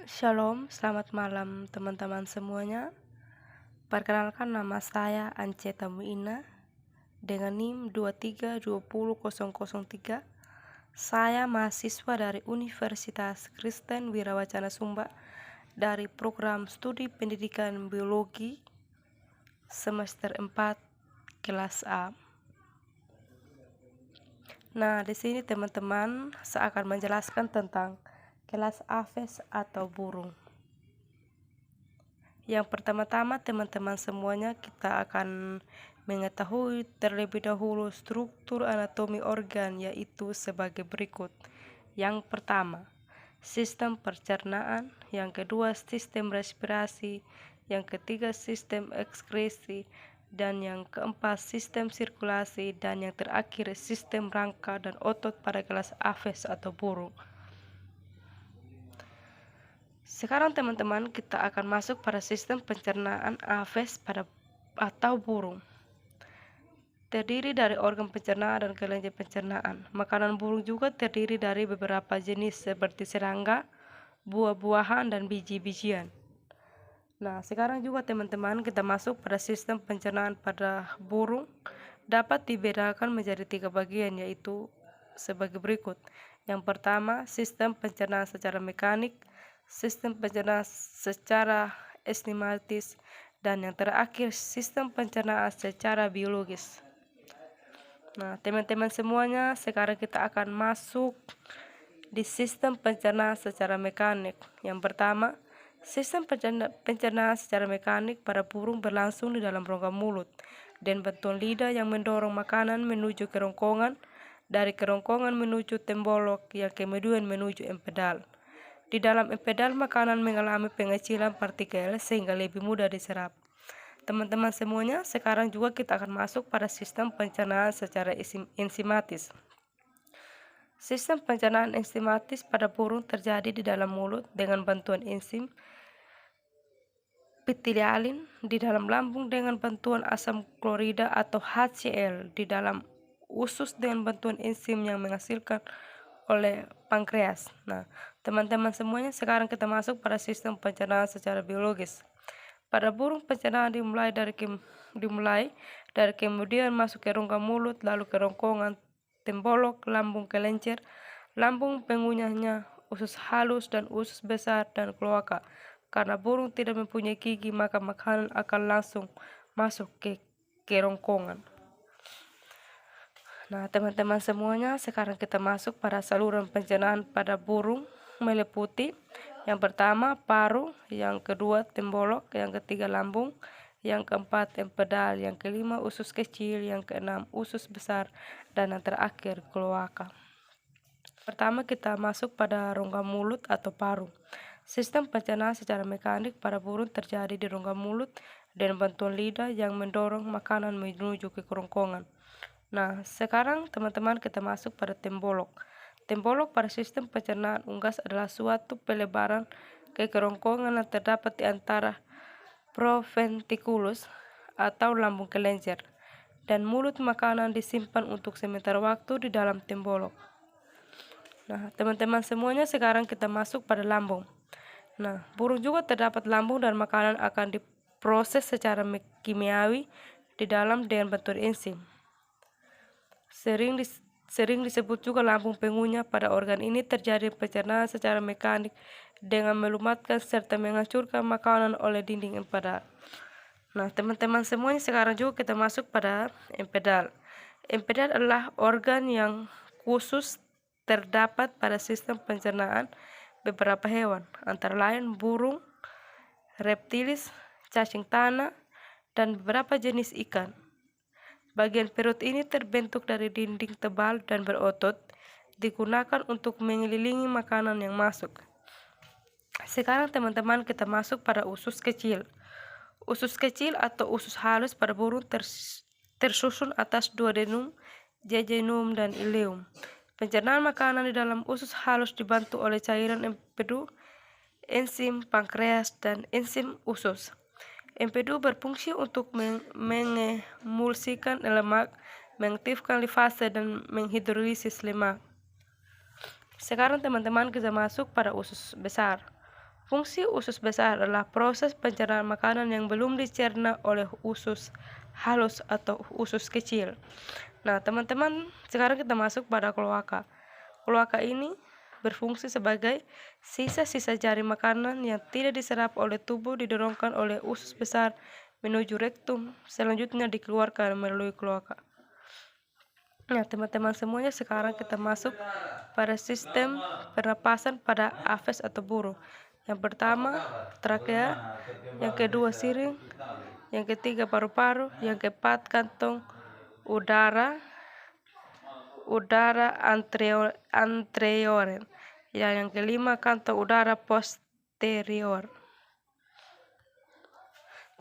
Shalom, selamat malam teman-teman semuanya. Perkenalkan, nama saya Anceta Muina dengan NIM 2320003. Saya mahasiswa dari Universitas Kristen Wirawacana Sumba dari program studi pendidikan biologi semester 4 kelas A. Nah, di sini teman-teman saya akan menjelaskan tentang kelas aves atau burung. Yang pertama-tama teman-teman semuanya kita akan mengetahui terlebih dahulu struktur anatomi organ, yaitu sebagai berikut. Yang pertama, sistem pencernaan. Yang kedua, sistem respirasi. Yang ketiga, sistem ekskresi. Dan yang keempat, sistem sirkulasi. Dan yang terakhir, sistem rangka dan otot pada kelas aves atau burung. Sekarang teman-teman kita akan masuk pada sistem pencernaan aves atau burung. Terdiri dari organ pencernaan dan kelenjar pencernaan. Makanan burung juga terdiri dari beberapa jenis seperti serangga, buah-buahan, dan biji-bijian. Nah, sekarang juga teman-teman kita masuk pada sistem pencernaan pada burung. Dapat dibedakan menjadi 3 bagian, yaitu sebagai berikut. Yang pertama, sistem pencernaan secara mekanik, sistem pencernaan secara enzimatis, dan yang terakhir sistem pencernaan secara biologis. Nah, teman-teman semuanya, sekarang kita akan masuk di sistem pencernaan secara mekanik. Yang pertama, sistem pencernaan secara mekanik pada burung berlangsung di dalam rongga mulut dan bantuan lidah yang mendorong makanan menuju kerongkongan, dari kerongkongan menuju tembolok, yang kemudian menuju empedal. Di dalam empedal, makanan mengalami pengecilan partikel sehingga lebih mudah diserap. Teman-teman semuanya, sekarang juga kita akan masuk pada sistem pencernaan secara enzimatis. Sistem pencernaan enzimatis pada burung terjadi di dalam mulut dengan bantuan enzim pitialin, di dalam lambung dengan bantuan asam klorida atau HCl, di dalam usus dengan bantuan enzim yang menghasilkan oleh pankreas. Nah, teman-teman semuanya, sekarang kita masuk pada sistem pencernaan secara biologis. Pada burung, pencernaan dimulai dari kemudian masuk ke rongga mulut, lalu kerongkongan, tembolok, lambung kelenjar, lambung pengunyahnya, usus halus dan usus besar, dan kloaka. Karena burung tidak mempunyai gigi, maka makanan akan langsung masuk ke kerongkongan. Nah, teman-teman semuanya, sekarang kita masuk pada saluran pencernaan pada burung, meliputi yang pertama paru, yang kedua tembolok, yang ketiga lambung, yang keempat empedal, yang kelima usus kecil, yang keenam usus besar, dan yang terakhir kloaka. Pertama kita masuk pada rongga mulut atau paru. Sistem pencernaan secara mekanik pada burung terjadi di rongga mulut dengan bantuan lidah yang mendorong makanan menuju ke kerongkongan. Nah, sekarang teman-teman kita masuk pada tembolok. Tembolok pada sistem pencernaan unggas adalah suatu pelebaran ke kerongkongan yang terdapat di antara proventriculus atau lambung kelenjar dan mulut. Makanan disimpan untuk sementara waktu di dalam tembolok. Nah, teman-teman semuanya, sekarang kita masuk pada lambung. Nah, burung juga terdapat lambung dan makanan akan diproses secara kimiawi di dalam dengan bantuan enzim. Sering disebut juga lambung pengunyah. Pada organ ini terjadi pencernaan secara mekanik dengan melumatkan serta menghancurkan makanan oleh dinding empedal. Nah, teman-teman semuanya, sekarang juga kita masuk pada empedal. Empedal adalah organ yang khusus terdapat pada sistem pencernaan beberapa hewan, antara lain burung, reptilis, cacing tanah, dan beberapa jenis ikan. Bagian perut ini terbentuk dari dinding tebal dan berotot, digunakan untuk mengelilingi makanan yang masuk. Sekarang teman-teman kita masuk pada usus kecil. Usus kecil atau usus halus pada burung tersusun atas duodenum, jejunum, dan ileum. Pencernaan makanan di dalam usus halus dibantu oleh cairan empedu, enzim pankreas, dan enzim usus. Empedu berfungsi untuk mengemulsikan lemak, mengaktifkan lipase, dan menghidrolisis lemak. Sekarang teman-teman kita masuk pada usus besar. Fungsi usus besar adalah proses pencernaan makanan yang belum dicerna oleh usus halus atau usus kecil. Nah, teman-teman, sekarang kita masuk pada kloaka. Kloaka ini berfungsi sebagai sisa-sisa jaring makanan yang tidak diserap oleh tubuh didorongkan oleh usus besar menuju rektum, selanjutnya dikeluarkan melalui kloaka. Nah, teman-teman semuanya, sekarang kita masuk pada sistem pernapasan pada aves atau burung. Yang pertama, trakea, yang kedua siring, yang ketiga paru-paru, yang keempat kantong udara anterior, yang kelima kantong udara posterior.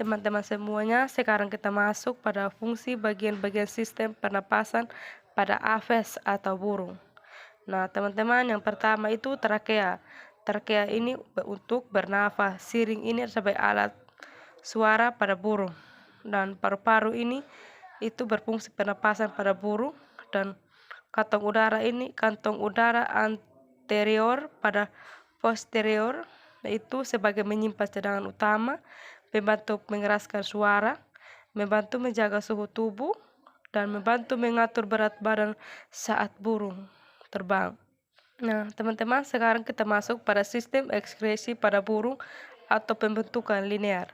Teman-teman semuanya, sekarang kita masuk pada fungsi bagian-bagian sistem pernapasan pada aves atau burung. Nah, teman-teman, yang pertama itu trakea. Trakea ini untuk bernafas. Siring ini sebagai alat suara pada burung. Dan paru-paru ini itu berfungsi pernapasan pada burung. Dan kantong udara anterior pada posterior, yaitu sebagai menyimpan cadangan utama, membantu mengeraskan suara, membantu menjaga suhu tubuh, dan membantu mengatur berat badan saat burung terbang. Nah, teman-teman, sekarang kita masuk pada sistem ekskresi pada burung atau pembentukan linear.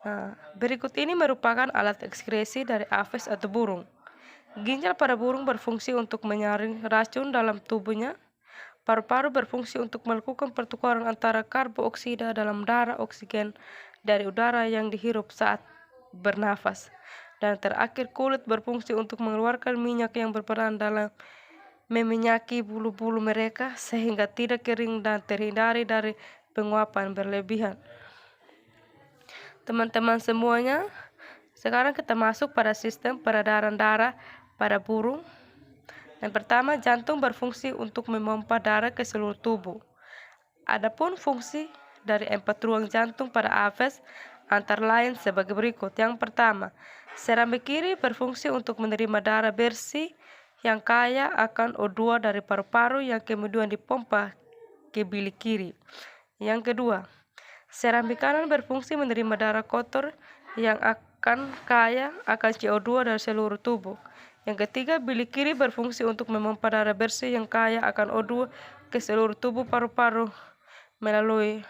Nah, berikut ini merupakan alat ekskresi dari aves atau burung. Ginjal pada burung berfungsi untuk menyaring racun dalam tubuhnya. Paru-paru berfungsi untuk melakukan pertukaran antara karbooksida dalam darah oksigen dari udara yang dihirup saat bernafas. Dan terakhir, kulit berfungsi untuk mengeluarkan minyak yang berperan dalam meminyaki bulu-bulu mereka sehingga tidak kering dan terhindari dari penguapan berlebihan. Teman-teman semuanya, sekarang kita masuk pada sistem peredaran darah pada burung. Yang pertama, jantung berfungsi untuk memompa darah ke seluruh tubuh. Adapun fungsi dari 4 ruang jantung pada aves antara lain sebagai berikut. Yang pertama, serambi kiri berfungsi untuk menerima darah bersih yang kaya akan O2 dari paru-paru yang kemudian dipompa ke bilik kiri. Yang kedua, serambi kanan berfungsi menerima darah kotor yang akan kaya akan CO2 dari seluruh tubuh. Yang ketiga, bilik kiri berfungsi untuk memompa darah bersih yang kaya akan O2 ke seluruh tubuh paru-paru melalui.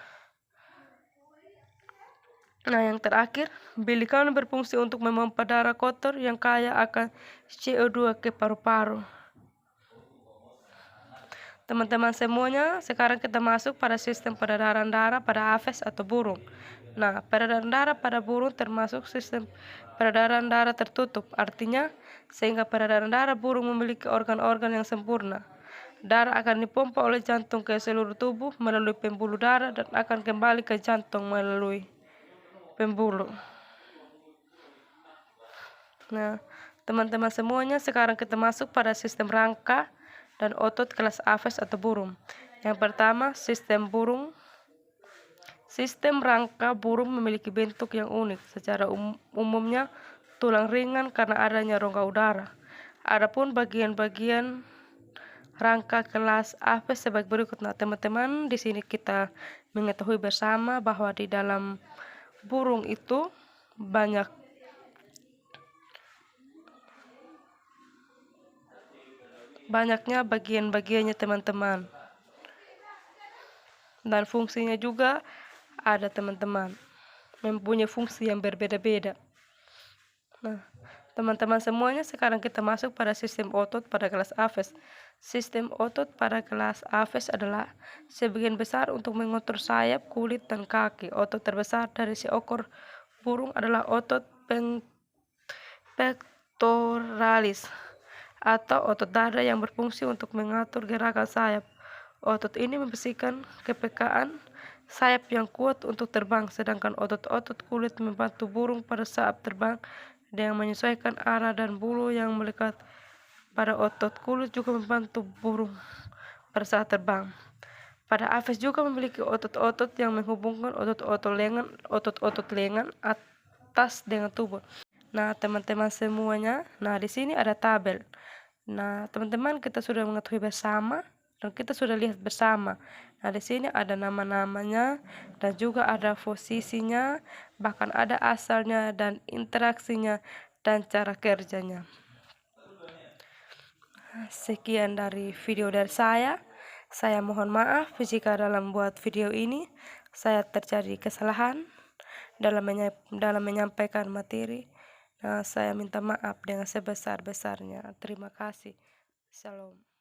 Nah, yang terakhir, bilik kanan berfungsi untuk memompa darah kotor yang kaya akan CO2 ke paru-paru. Teman-teman semuanya, sekarang kita masuk pada sistem peredaran darah pada aves atau burung. Nah, peredaran darah pada burung termasuk sistem peredaran darah tertutup, artinya sehingga peredaran darah burung memiliki organ-organ yang sempurna. Darah akan dipompa oleh jantung ke seluruh tubuh melalui pembuluh darah dan akan kembali ke jantung melalui pembuluh. Nah, teman-teman semuanya, sekarang kita masuk pada sistem rangka dan otot kelas aves atau burung. Yang pertama, sistem burung. Sistem rangka burung memiliki bentuk yang unik. Secara umumnya tulang ringan karena adanya rongga udara. Adapun bagian-bagian rangka kelas aves sebagai berikut. Nah, teman-teman, di sini kita mengetahui bersama bahwa di dalam burung itu banyaknya bagian-bagiannya, teman-teman, dan fungsinya juga ada, teman-teman, mempunyai fungsi yang berbeda-beda. Nah, teman-teman semuanya, sekarang kita masuk pada sistem otot pada kelas aves. Sistem otot pada kelas aves adalah sebagian besar untuk mengatur sayap, kulit, dan kaki. Otot terbesar dari seekor burung adalah otot pectoralis atau otot dada yang berfungsi untuk mengatur gerakan sayap. Otot ini membersihkan kepekaan sayap yang kuat untuk terbang, sedangkan otot-otot kulit membantu burung pada saat terbang dengan menyesuaikan arah, dan bulu yang melekat pada otot kulit juga membantu burung pada saat terbang. Pada aves juga memiliki otot-otot yang menghubungkan otot-otot lengan atas dengan tubuh. Nah, teman-teman semuanya, nah di sini ada tabel. Nah, teman-teman, kita sudah mengetahui bersama dan kita sudah lihat bersama. Nah, di sini ada nama-namanya dan juga ada posisinya, bahkan ada asalnya dan interaksinya dan cara kerjanya. Sekian dari video dari saya. Saya mohon maaf jika dalam buat video ini saya terjadi kesalahan dalam menyampaikan materi. Nah, saya minta maaf dengan sebesar-besarnya. Terima kasih. Shalom.